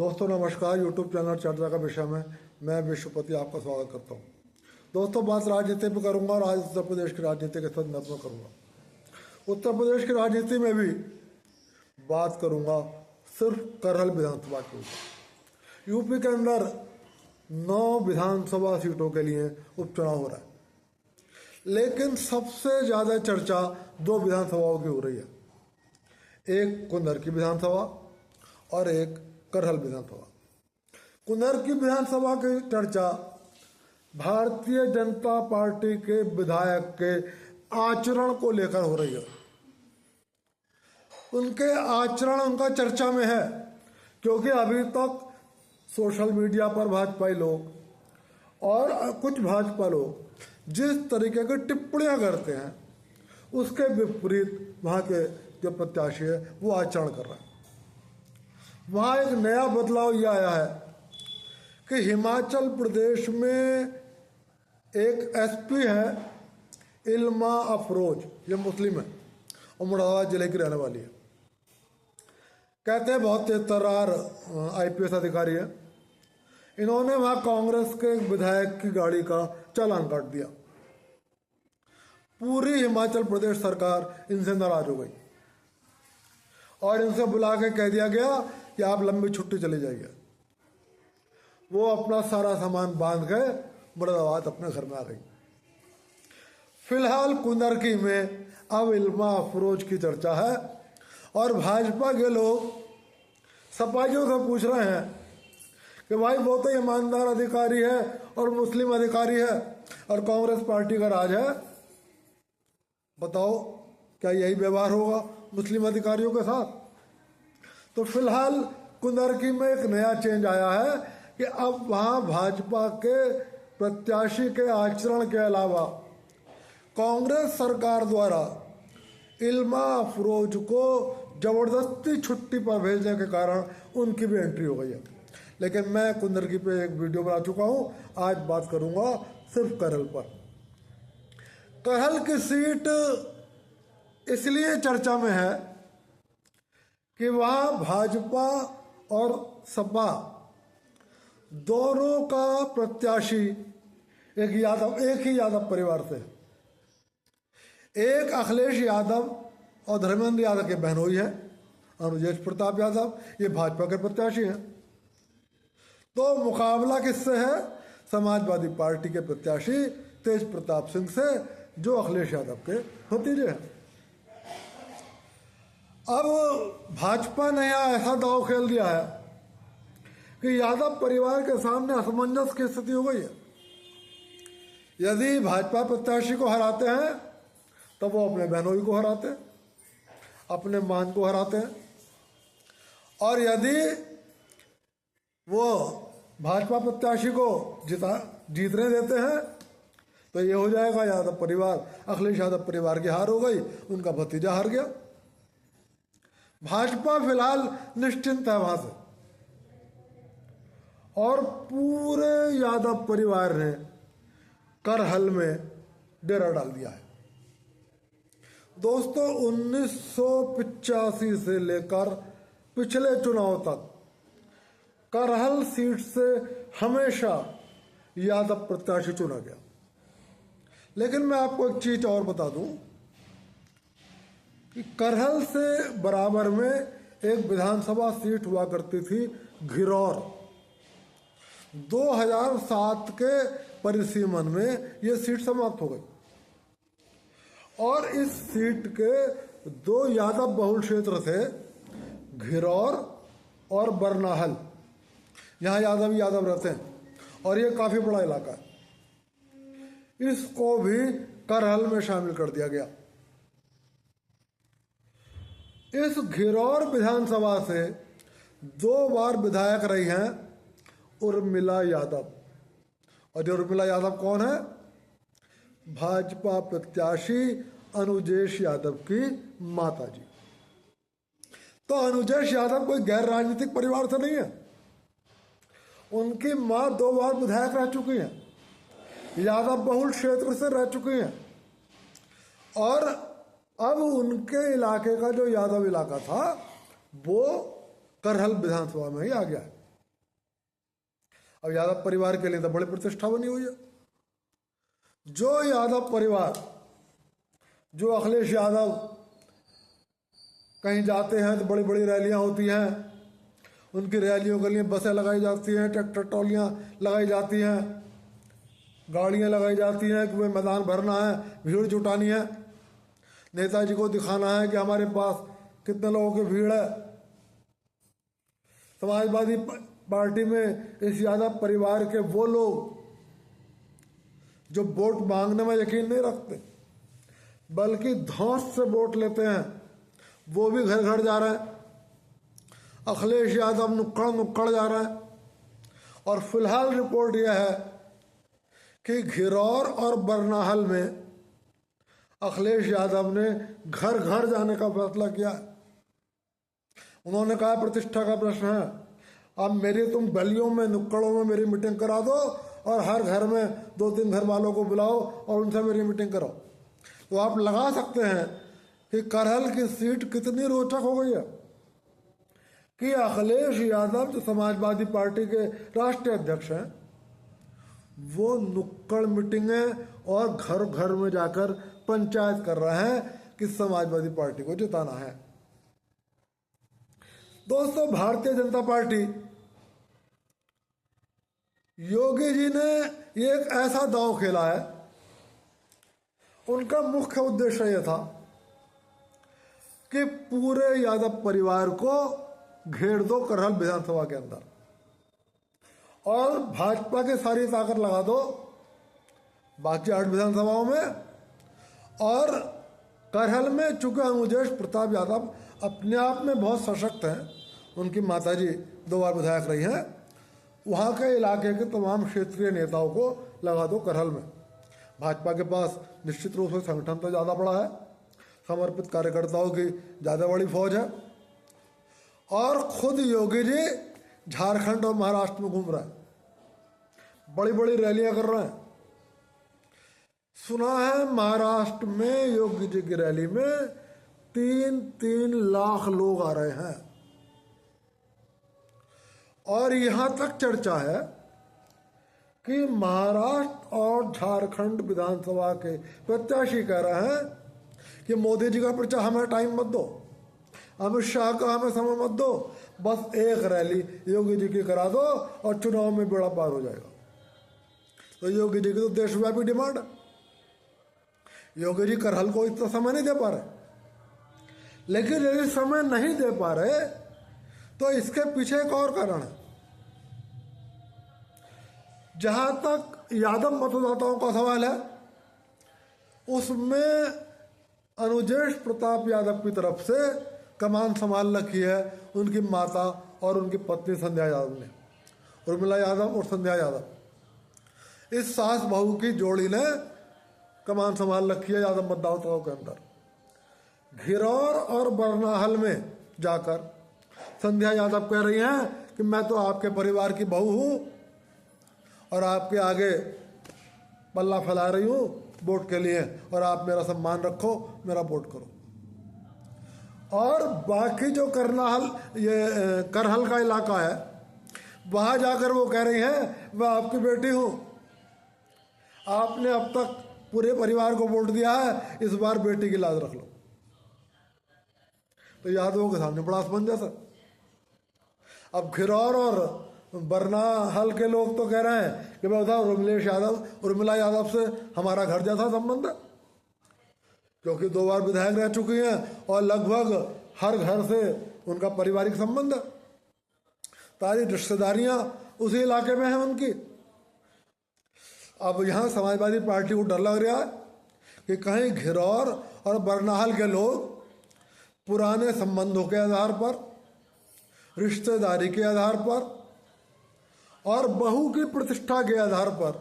दोस्तों नमस्कार। YouTube channel चर्चा का विषय में मैं विश्वपति आपका स्वागत करता हूं। दोस्तों बात राजनीति पर करूंगा और आज उत्तर प्रदेश की राजनीति के संदर्भ में करूंगा। उत्तर प्रदेश की राजनीति में भी बात करूंगा सिर्फ करहल विधानसभा के ऊपर। यूपी के अंदर 9 विधानसभा सीटों के लिए उपचुनाव हो रहा है, लेकिन सबसे ज्यादा चर्चा 2 विधानसभाओं की हो रही है, एक कुंदर की विधानसभा और एक करहल विधानसभा। कुंदर की विधानसभा की चर्चा भारतीय जनता पार्टी के विधायक के आचरण को लेकर हो रही है। उनके आचरण उनका चर्चा में है, क्योंकि अभी तक सोशल मीडिया पर भाजपाई लोग और कुछ भाजपा लोग जिस तरीके की टिप्पणियां करते हैं उसके विपरीत वहां के जो प्रत्याशी है वो आचरण कर रहे हैं। वहां एक नया बदलाव यह आया है कि हिमाचल प्रदेश में एक एसपी है इल्मा अफरोज, ये मुस्लिम है और मुरादाबाद जिले की रहने वाली है। कहते हैं बहुत तेज तर्रार आईपीएस अधिकारी है। इन्होंने वहां कांग्रेस के विधायक की गाड़ी का चालान काट दिया। पूरी हिमाचल प्रदेश सरकार इनसे नाराज हो गई और इनसे बुला के कह दिया गया कि आप लंबी छुट्टी चले जाइए। वो अपना सारा सामान बांध के मुरादाबाद अपने घर में आ गई। फिलहाल कुंदरकी में अब इल्मा अफरोज की चर्चा है और भाजपा के लोग सपाइयों से पूछ रहे हैं कि भाई वो तो ईमानदार अधिकारी है और मुस्लिम अधिकारी है और कांग्रेस पार्टी का राज है, बताओ क्या यही व्यवहार होगा मुस्लिम अधिकारियों के साथ? तो फिलहाल कुंदरकी में एक नया चेंज आया है कि अब वहां भाजपा के प्रत्याशी के आचरण के अलावा कांग्रेस सरकार द्वारा इल्मा अफरोज को जबरदस्ती छुट्टी पर भेजने के कारण उनकी भी एंट्री हो गई है। लेकिन मैं कुंदरकी पे एक वीडियो बना चुका हूं, आज बात करूंगा सिर्फ करहल पर। करहल की सीट इसलिए चर्चा में है कि वहां भाजपा और सपा दोनों का प्रत्याशी एक ही यादव परिवार से, एक अखिलेश यादव और धर्मेंद्र यादव के बहनोई है अनुजेश प्रताप यादव, ये भाजपा के प्रत्याशी हैं। तो मुकाबला किससे है? समाजवादी पार्टी के प्रत्याशी तेज प्रताप सिंह से, जो अखिलेश यादव के भतीजे हैं। अब भाजपा ने यहां ऐसा दांव खेल दिया है कि यादव परिवार के सामने असमंजस की स्थिति हो गई है। यदि भाजपा प्रत्याशी को हराते हैं तो वो अपने बहनोई को हराते हैं, अपने मान को हराते हैं, और यदि वो भाजपा प्रत्याशी को जीतने देते हैं तो ये हो जाएगा यादव परिवार, अखिलेश यादव परिवार की हार हो गई, उनका भतीजा हार गया। भाजपा फिलहाल निश्चिंत है वहां से, और पूरे यादव परिवार ने करहल में डेरा डाल दिया है। दोस्तों 1985 से लेकर पिछले चुनाव तक करहल सीट से हमेशा यादव प्रत्याशी चुना गया। लेकिन मैं आपको एक चीज और बता दूं कि करहल से बराबर में एक विधानसभा सीट हुआ करती थी घिरौर। 2007 के परिसीमन में यह सीट समाप्त हो गई और इस सीट के 2 यादव बहुल क्षेत्र थे, घिरौर और बरनाहल। यहां यादव रहते हैं और ये काफी बड़ा इलाका है। इसको भी करहल में शामिल कर दिया गया। इस घिरौर विधानसभा से 2 बार विधायक रही हैं उर्मिला यादव, और जो उर्मिला यादव कौन है? भाजपा प्रत्याशी अनुजेश यादव की माता जी। तो अनुजेश यादव कोई गैर राजनीतिक परिवार से नहीं है। उनकी मां 2 बार विधायक रह चुकी हैं, यादव बहुल क्षेत्र से रह चुकी हैं, और अब उनके इलाके का जो यादव इलाका था वो करहल विधानसभा में ही आ गया है। अब यादव परिवार के लिए तो बड़ी प्रतिष्ठा बनी हुई है। जो यादव परिवार, जो अखिलेश यादव कहीं जाते हैं तो बड़ी बड़ी रैलियां होती हैं, उनकी रैलियों के लिए बसें लगाई जाती हैं, ट्रैक्टर ट्रॉलियाँ लगाई जाती हैं, गाड़ियाँ लगाई जाती हैं कि भाई मैदान भरना है, भीड़ जुटानी है, नेताजी को दिखाना है कि हमारे पास कितने लोगों की भीड़ है। समाजवादी पार्टी में इस यादव परिवार के वो लोग जो वोट मांगने में यकीन नहीं रखते बल्कि धौंस से वोट लेते हैं, वो भी घर घर जा रहे हैं। अखिलेश यादव नुक्कड़ नुक्कड़ जा रहा है। और फिलहाल रिपोर्ट यह है कि घिरौर और बरनाहल में अखिलेश यादव ने घर घर जाने का फैसला किया। उन्होंने कहा प्रतिष्ठा का प्रश्न है, अब मेरी तुम गलियों में नुक्कड़ों में मेरी मीटिंग करा दो और हर घर में 2-3 घर वालों को बुलाओ और उनसे मेरी मीटिंग कराओ। तो आप लगा सकते हैं कि करहल की सीट कितनी रोचक हो गई है कि अखिलेश यादव जो समाजवादी पार्टी के राष्ट्रीय अध्यक्ष हैं, वो नुक्कड़ मीटिंगें और घर घर में जाकर पंचायत कर रहे हैं कि समाजवादी पार्टी को जिताना है। दोस्तों, भारतीय जनता पार्टी, योगी जी ने एक ऐसा दांव खेला है। उनका मुख्य उद्देश्य यह था कि पूरे यादव परिवार को घेर दो करहल विधानसभा के अंदर और भाजपा की सारी ताकत लगा दो बाकी 8 विधानसभाओं में। और करहल में चूंकि अनुजेश प्रताप यादव अपने आप में बहुत सशक्त हैं, उनकी माताजी 2 बार विधायक रही हैं, वहाँ के इलाके के तमाम क्षेत्रीय नेताओं को लगा दो करहल में। भाजपा के पास निश्चित रूप से संगठन तो ज़्यादा बड़ा है, समर्पित कार्यकर्ताओं की ज़्यादा बड़ी फौज है। और खुद योगी जी झारखंड और महाराष्ट्र में घूम रहे हैं, बड़ी बड़ी रैलियां कर रहे हैं। सुना है महाराष्ट्र में योगी जी की रैली में 3-3 लाख लोग आ रहे हैं। और यहां तक चर्चा है कि महाराष्ट्र और झारखंड विधानसभा के प्रत्याशी कह रहे हैं कि मोदी जी का प्रचार हमें टाइम मत दो, अमित शाह का हमें समय मत दो, बस एक रैली योगी जी की करा दो और चुनाव में बेड़ा पार हो जाएगा। तो योगी जी की तो देशव्यापी डिमांड है। योगी जी करहल को इतना समय नहीं दे पा रहे, लेकिन यदि समय नहीं दे पा रहे तो इसके पीछे एक और कारण है। जहां तक यादव मतदाताओं का सवाल है, उसमें अनुजेश प्रताप यादव की तरफ से कमान संभाल रखी है उनकी माता और उनकी पत्नी संध्या यादव ने, उर्मिला यादव और संध्या यादव। इस सास बहू की जोड़ी ने कमान संभाल रखी है यादव मतदाताओं के अंदर। घिरौर और बरनाहल में जाकर संध्या यादव कह रही हैं कि मैं तो आपके परिवार की बहू हूं और आपके आगे पल्ला फैला रही हूं वोट के लिए, और आप मेरा सम्मान रखो, मेरा वोट करो। और बाकी जो करहल का इलाका है, वहां जाकर वो कह रही हैं मैं आपकी बेटी हूं, आपने अब तक पूरे परिवार को वोट दिया है, इस बार बेटी की लाज रख लो। तो यादवों के सामने बड़ा असमंजस है। अब घिरौर और बरनाहल के लोग तो कह रहे हैं कि भाई उर्मिला यादव से हमारा घर जैसा संबंध है, क्योंकि 2 बार विधायक रह चुकी हैं और लगभग हर घर से उनका पारिवारिक संबंध है, सारी रिश्तेदारियां उसी इलाके में हैं उनकी। अब यहां समाजवादी पार्टी को डर लग रहा है कि कहीं घिरौर और बरनाहल के लोग पुराने संबंधों के आधार पर, रिश्तेदारी के आधार पर और बहू की प्रतिष्ठा के आधार पर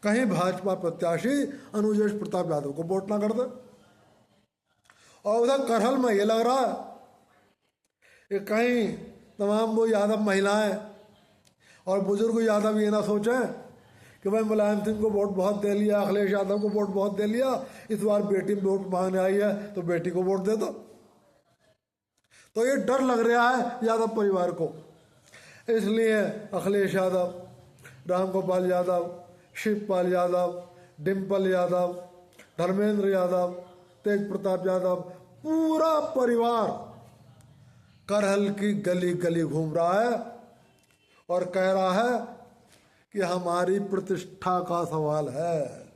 कहीं भाजपा प्रत्याशी अनुजेश प्रताप यादव को वोट ना कर दे। और उधर करहल में ये लग रहा है कि कहीं तमाम वो यादव महिलाएं और बुजुर्ग यादव ये ना सोचें कि भाई मुलायम सिंह को वोट बहुत दे लिया, अखिलेश यादव को वोट बहुत दे लिया, इस बार बेटी वोट मांगने आई है तो बेटी को वोट दे दो। तो ये डर लग रहा है यादव परिवार को। इसलिए अखिलेश यादव, रामगोपाल यादव, शिवपाल यादव, डिम्पल यादव, धर्मेंद्र यादव, तेज प्रताप यादव, पूरा परिवार करहल की गली गली घूम रहा है और कह रहा है कि हमारी प्रतिष्ठा का सवाल है।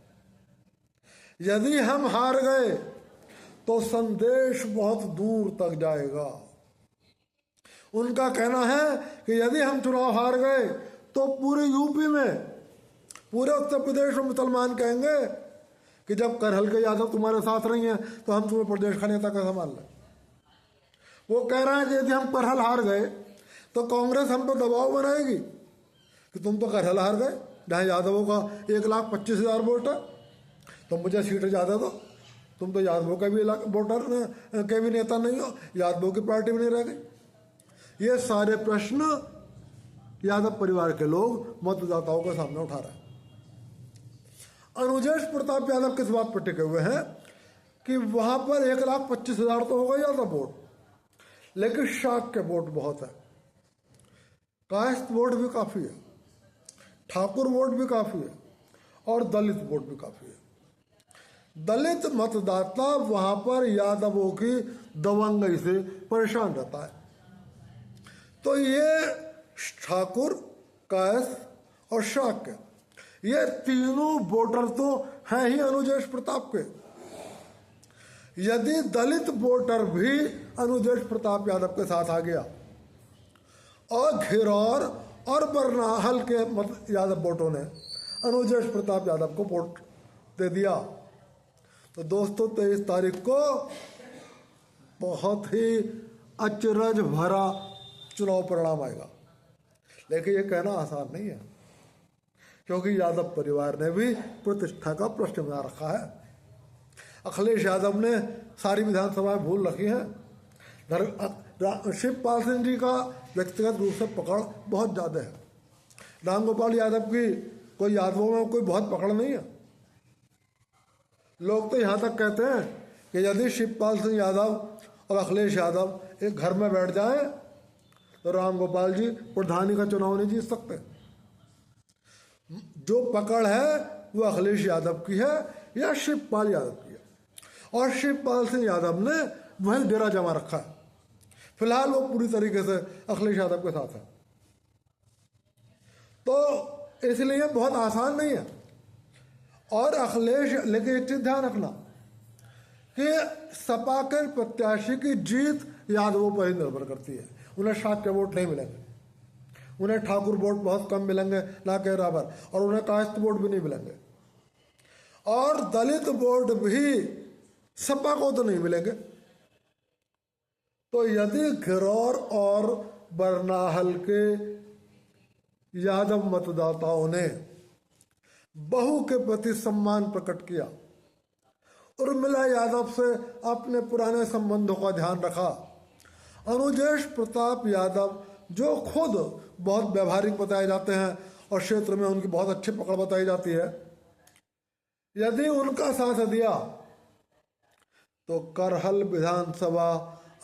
यदि हम हार गए तो संदेश बहुत दूर तक जाएगा। उनका कहना है कि यदि हम चुनाव हार गए तो पूरे यूपी में, पूरे उत्तर प्रदेश में मुसलमान कहेंगे कि जब करहल के यादव तुम्हारे साथ नहीं है तो हम तुम्हें प्रदेश का नेता कैसे मान लें। वो कह रहे हैं कि यदि हम करहल हार गए तो कांग्रेस हम पर दबाव बनाएगी कि तुम तो करहल हार गए, जहाँ यादवों का 1,25,000 वोट है, तो मुझे सीटें ज़्यादा दो। तुम तो यादवों का भी वोटर के भी नेता नहीं हो, यादवों की पार्टी भी नहीं रह गई। ये सारे प्रश्न यादव परिवार के लोग मतदाताओं के सामने उठा रहे हैं। अनुजेश प्रताप यादव किस बात पर टिके हुए हैं कि वहां पर 1,25,000 तो होगा यादव वोट, लेकिन शाक के वोट बहुत है, कायस्थ वोट भी काफ़ी है, ठाकुर वोट भी काफ़ी है और दलित वोट भी काफ़ी है। दलित मतदाता वहां पर यादवों की दबंगई से परेशान रहता है। तो ये ठाकुर, कायस्थ और शाक्य, ये तीनों वोटर तो हैं ही अनुजेश प्रताप के। यदि दलित वोटर भी अनुजेश प्रताप यादव के साथ आ गया और घिरौर और बरनाहल के यादव वोटों ने अनुजेश प्रताप यादव को वोट दे दिया, तो दोस्तों 23 तारीख को बहुत ही अचरज भरा चुनाव परिणाम आएगा। लेकिन ये कहना आसान नहीं है, क्योंकि यादव परिवार ने भी प्रतिष्ठा का प्रश्न बना रखा है। अखिलेश यादव ने सारी विधानसभाएं भूल रखी हैं। शिवपाल सिंह जी का व्यक्तिगत रूप से पकड़ बहुत ज़्यादा है। रामगोपाल यादव की कोई यादवों में कोई बहुत पकड़ नहीं है। लोग तो यहाँ तक कहते हैं कि यदि शिवपाल सिंह यादव और अखिलेश यादव एक घर में बैठ जाएं तो रामगोपाल जी प्रधानी का चुनाव नहीं जीत सकते। जो पकड़ है वो अखिलेश यादव की है या शिवपाल यादव की है, और शिवपाल सिंह यादव ने वही डेरा जमा रखा है। फिलहाल वो पूरी तरीके से अखिलेश यादव के साथ है, तो इसलिए बहुत आसान नहीं है। और अखिलेश, लेकिन एक चीज ध्यान रखना कि सपा के प्रत्याशी की जीत यादवों पर ही निर्भर करती है। उन्हें शाक्य वोट नहीं मिलेंगे, उन्हें ठाकुर वोट बहुत कम मिलेंगे, ना के बराबर, और उन्हें कायस्थ वोट भी नहीं मिलेंगे, और दलित वोट भी सपा को तो नहीं मिलेंगे। तो यदि घिरौर और बरनाहल के यादव मतदाताओं ने बहू के प्रति सम्मान प्रकट किया, उर्मिला यादव से अपने पुराने संबंधों का ध्यान रखा, अनुजेश प्रताप यादव जो खुद बहुत व्यवहारिक बताए जाते हैं और क्षेत्र में उनकी बहुत अच्छी पकड़ बताई जाती है, यदि उनका साथ दिया तो करहल विधानसभा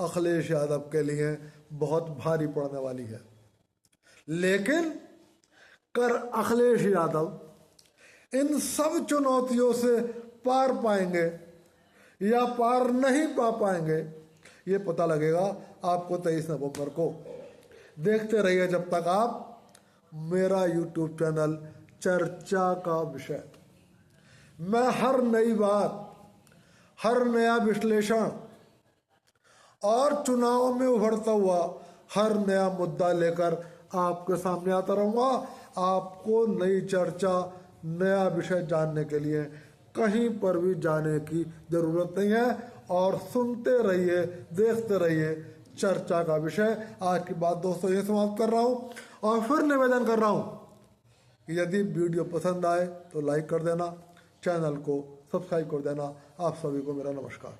अखिलेश यादव के लिए बहुत भारी पड़ने वाली है। लेकिन अखिलेश यादव इन सब चुनौतियों से पार पाएंगे या पार नहीं पा पाएंगे, ये पता लगेगा आपको 23 नवंबर को। देखते रहिए जब तक आप मेरा YouTube चैनल चर्चा का विषय। मैं हर नई बात, हर नया विश्लेषण और चुनाव में उभरता हुआ हर नया मुद्दा लेकर आपके सामने आता रहूँगा। आपको नई चर्चा, नया विषय जानने के लिए कहीं पर भी जाने की जरूरत नहीं है, और सुनते रहिए, देखते रहिए चर्चा का विषय। आज की बात दोस्तों ये समाप्त कर रहा हूँ, और फिर निवेदन कर रहा हूँ कि यदि वीडियो पसंद आए तो लाइक कर देना, चैनल को सब्सक्राइब कर देना। आप सभी को मेरा नमस्कार।